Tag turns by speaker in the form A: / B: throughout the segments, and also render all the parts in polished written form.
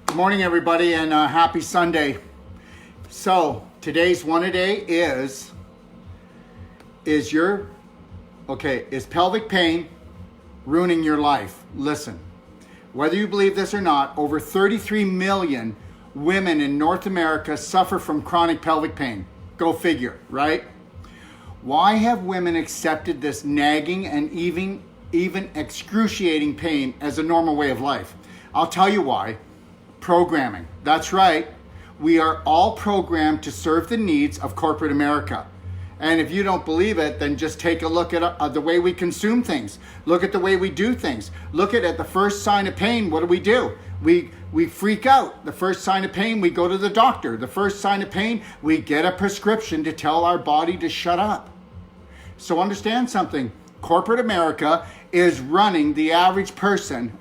A: Good morning, everybody, and happy Sunday. So today's one-a-day is pelvic pain ruining your life? Listen, whether you believe this or not, over 33 million women in North America suffer from chronic pelvic pain. Go figure, right? Why have women accepted this nagging and even excruciating pain as a normal way of life? I'll tell you why. Programming. That's right. We are all programmed to serve the needs of corporate America. And if you don't believe it, then just take a look at the way we consume things. Look at the way we do things. Look at the first sign of pain, what do? We freak out. The first sign of pain, we go to the doctor. The first sign of pain, we get a prescription to tell our body to shut up. So understand something. Corporate America is running the average person,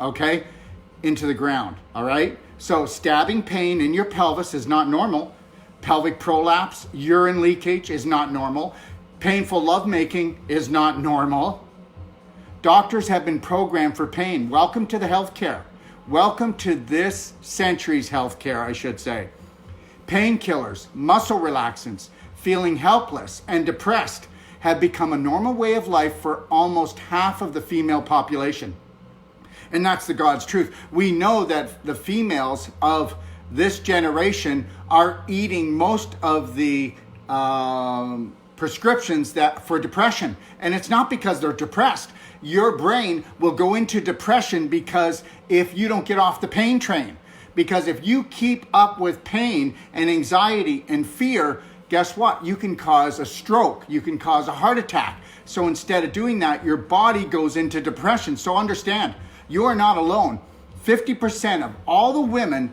A: into the ground, all right? So stabbing pain in your pelvis is not normal. Pelvic prolapse, urine leakage is not normal. Painful lovemaking is not normal. Doctors have been programmed for pain. Welcome to the healthcare. Welcome to this century's healthcare, I should say. Painkillers, muscle relaxants, feeling helpless and depressed have become a normal way of life for almost half of the female population. And that's the God's truth. We know that the females of this generation are eating most of the prescriptions for depression. And it's not because they're depressed. Your brain will go into depression because if you don't get off the pain train. Because if you keep up with pain and anxiety and fear, guess what? You can cause a stroke. You can cause a heart attack. So instead of doing that, your body goes into depression. So understand, you are not alone. 50% of all the women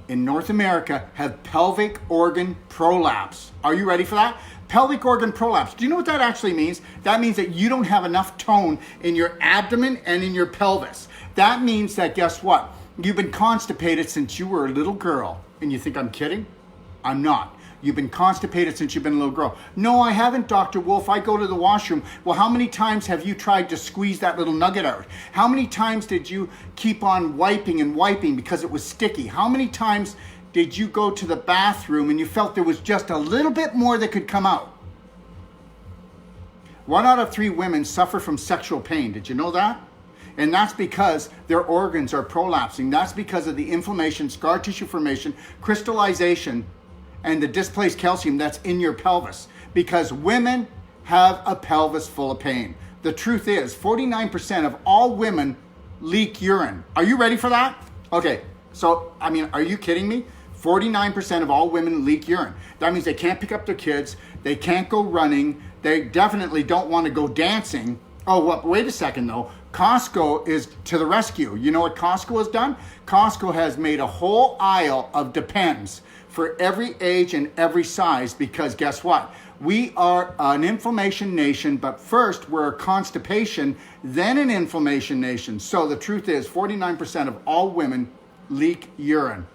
A: in North America have pelvic organ prolapse. Are you ready for that? Pelvic organ prolapse. Do you know what that actually means? That means that you don't have enough tone in your abdomen and in your pelvis. That means that, guess what? You've been constipated since you were a little girl. And you think I'm kidding? I'm not. You've been constipated since you've been a little girl. No, I haven't, Dr. Wolfe. I go to the washroom. Well, how many times have you tried to squeeze that little nugget out? How many times did you keep on wiping and wiping because it was sticky? How many times did you go to the bathroom and you felt there was just a little bit more that could come out? 1 out of 3 women suffer from sexual pain. Did you know that? And that's because their organs are prolapsing. That's because of the inflammation, scar tissue formation, crystallization, and the displaced calcium that's in your pelvis, because women have a pelvis full of pain. The truth is, 49% of all women leak urine. Are you ready for that? Okay, so, are you kidding me? 49% of all women leak urine. That means they can't pick up their kids, they can't go running, they definitely don't want to go dancing. Oh, wait a second though. Costco is to the rescue. You know what Costco has done? Costco has made a whole aisle of Depends for every age and every size, because guess what? We are an inflammation nation, but first we're a constipation, then an inflammation nation. So the truth is 49% of all women leak urine.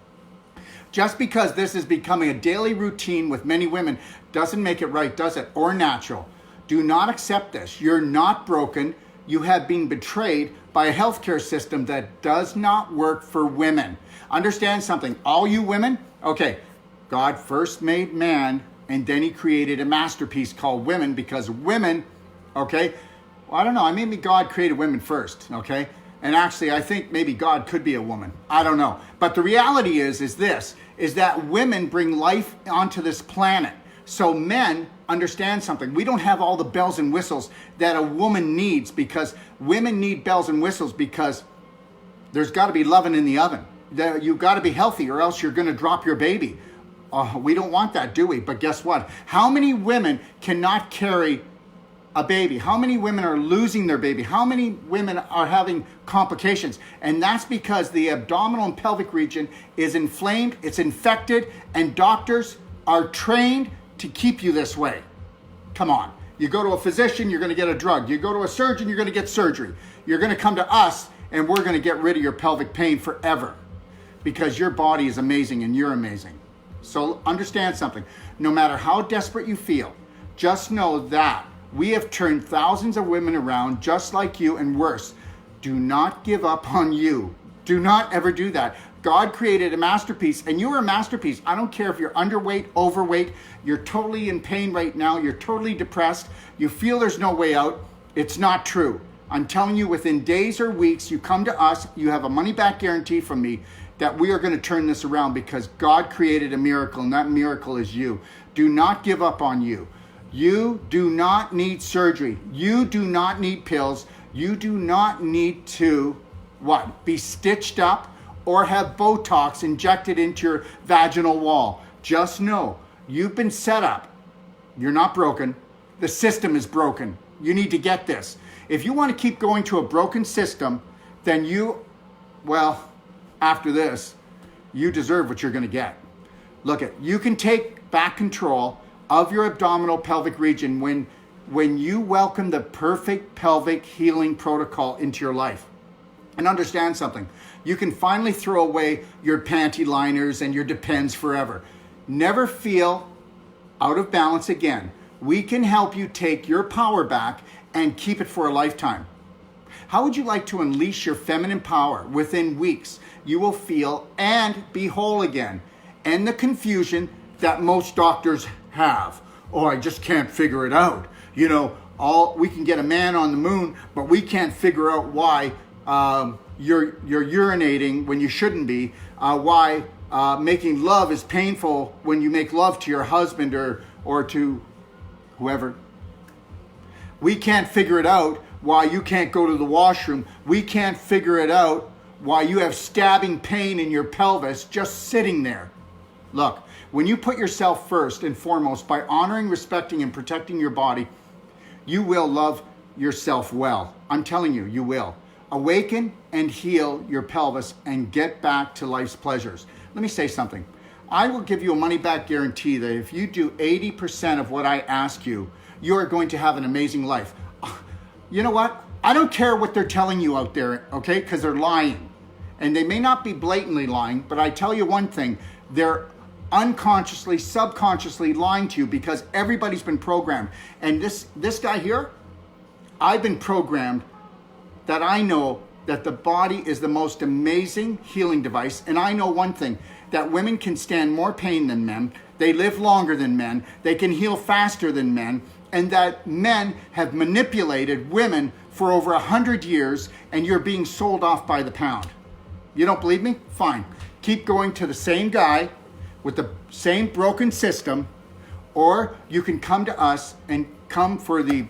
A: Just because this is becoming a daily routine with many women doesn't make it right, does it? Or natural. Do not accept this. You're not broken. You have been betrayed by a healthcare system that does not work for women. Understand something, all you women, God first made man and then he created a masterpiece called women, because women, I don't know, maybe God created women first, And actually, I think maybe God could be a woman. I don't know. But the reality is that women bring life onto this planet. So men, understand something. We don't have all the bells and whistles that a woman needs, because women need bells and whistles because there's got to be loving in the oven. You've got to be healthy or else you're going to drop your baby. We don't want that, do we? But guess what? How many women cannot carry a baby? How many women are losing their baby? How many women are having complications? And that's because the abdominal and pelvic region is inflamed, it's infected, and doctors are trained to keep you this way. Come on. You go to a physician, you're going to get a drug. You go to a surgeon, you're going to get surgery. You're going to come to us, and we're going to get rid of your pelvic pain forever, because your body is amazing and you're amazing. So understand something. No matter how desperate you feel, just know that we have turned thousands of women around just like you and worse. Do not give up on you. Do not ever do that. God created a masterpiece, and you are a masterpiece. I don't care if you're underweight, overweight, you're totally in pain right now, you're totally depressed, you feel there's no way out. It's not true. I'm telling you, within days or weeks, you come to us, you have a money-back guarantee from me that we are going to turn this around, because God created a miracle, and that miracle is you. Do not give up on you. You do not need surgery. You do not need pills. You do not need to, what? Be stitched up or have Botox injected into your vaginal wall. Just know, you've been set up. You're not broken. The system is broken. You need to get this. If you want to keep going to a broken system, then after this, you deserve what you're going to get. Look, you can take back control of your abdominal pelvic region when you welcome the perfect pelvic healing protocol into your life. And understand something. You can finally throw away your panty liners and your Depends forever. Never feel out of balance again. We can help you take your power back and keep it for a lifetime. How would you like to unleash your feminine power? Within weeks, you will feel and be whole again. End the confusion that most doctors have. Oh, I just can't figure it out. We can get a man on the moon, but we can't figure out why you're urinating when you shouldn't be, why making love is painful when you make love to your husband or to whoever. We can't figure it out why you can't go to the washroom. We can't figure it out why you have stabbing pain in your pelvis just sitting there. Look, when you put yourself first and foremost by honoring, respecting, and protecting your body, you will love yourself well. I'm telling you, you will. Awaken and heal your pelvis and get back to life's pleasures. Let me say something. I will give you a money-back guarantee that if you do 80% of what I ask you, you are going to have an amazing life. You know what? I don't care what they're telling you out there, okay? Because they're lying. And they may not be blatantly lying, but I tell you one thing. They're unconsciously, subconsciously lying to you, because everybody's been programmed. And this guy here, I've been programmed that I know that the body is the most amazing healing device. And I know one thing, that women can stand more pain than men. They live longer than men. They can heal faster than men. And that men have manipulated women for over 100 years, and you're being sold off by the pound. You don't believe me? Fine. Keep going to the same guy with the same broken system, or you can come to us and come for the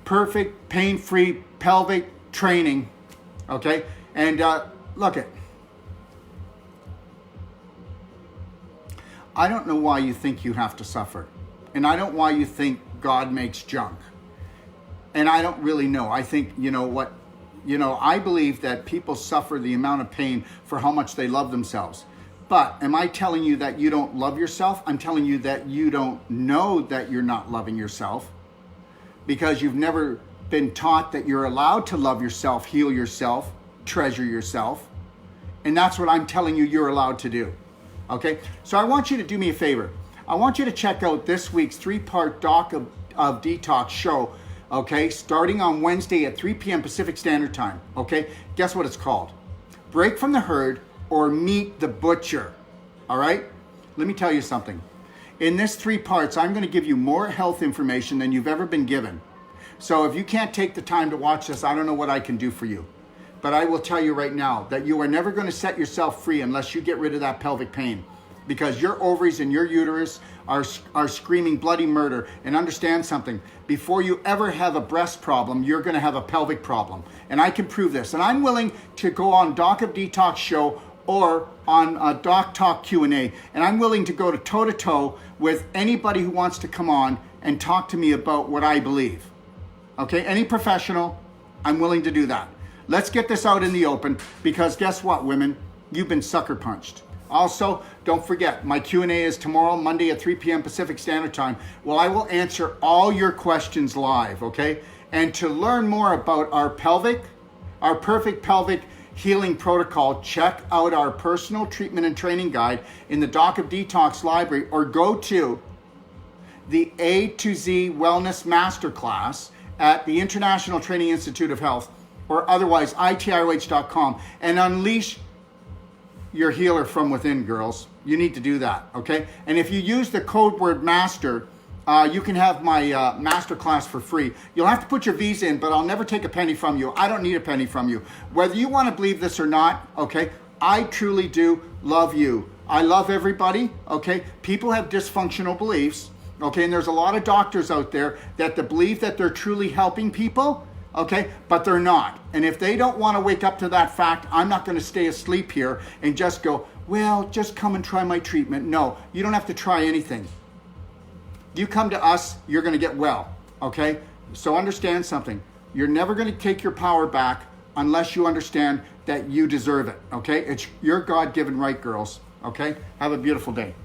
A: perfect pain-free pelvic training, okay? And look it. I don't know why you think you have to suffer. And I don't why you think God makes junk. And I don't really know. I think, I believe that people suffer the amount of pain for how much they love themselves. But am I telling you that you don't love yourself? I'm telling you that you don't know that you're not loving yourself, because you've never been taught that you're allowed to love yourself, heal yourself, treasure yourself. And that's what I'm telling you you're allowed to do. Okay? So I want you to do me a favor. I want you to check out this week's 3-part Doc of Detox show, okay? Starting on Wednesday at 3 p.m. Pacific Standard Time, okay? Guess what it's called? Break from the Herd or Meet the Butcher, all right? Let me tell you something. In this 3 parts, I'm going to give you more health information than you've ever been given. So if you can't take the time to watch this, I don't know what I can do for you. But I will tell you right now that you are never going to set yourself free unless you get rid of that pelvic pain, because your ovaries and your uterus are screaming bloody murder. And understand something, before you ever have a breast problem, you're going to have a pelvic problem. And I can prove this. And I'm willing to go on Doc of Detox show or on Doc Talk Q&A. And I'm willing to go to toe-to-toe with anybody who wants to come on and talk to me about what I believe. Okay, any professional, I'm willing to do that. Let's get this out in the open, because guess what, women? You've been sucker punched. Also, don't forget, my Q&A is tomorrow, Monday at 3 p.m. Pacific Standard Time. Well, I will answer all your questions live, okay? And to learn more about our perfect pelvic healing protocol, check out our personal treatment and training guide in the Doc of Detox library, or go to the A to Z Wellness Masterclass at the International Training Institute of Health, or otherwise itioh.com, and unleash your healer from within, girls. You need to do that, okay? And if you use the code word MASTER, you can have my master class for free. You'll have to put your visa in, but I'll never take a penny from you. I don't need a penny from you. Whether you want to believe this or not, okay, I truly do love you. I love everybody, okay? People have dysfunctional beliefs, okay? And there's a lot of doctors out there that believe that they're truly helping people, okay? But they're not. And if they don't want to wake up to that fact, I'm not going to stay asleep here and just go, well, just come and try my treatment. No, you don't have to try anything. You come to us, you're going to get well, okay? So understand something. You're never going to take your power back unless you understand that you deserve it, okay? It's your God-given right, girls, okay? Have a beautiful day.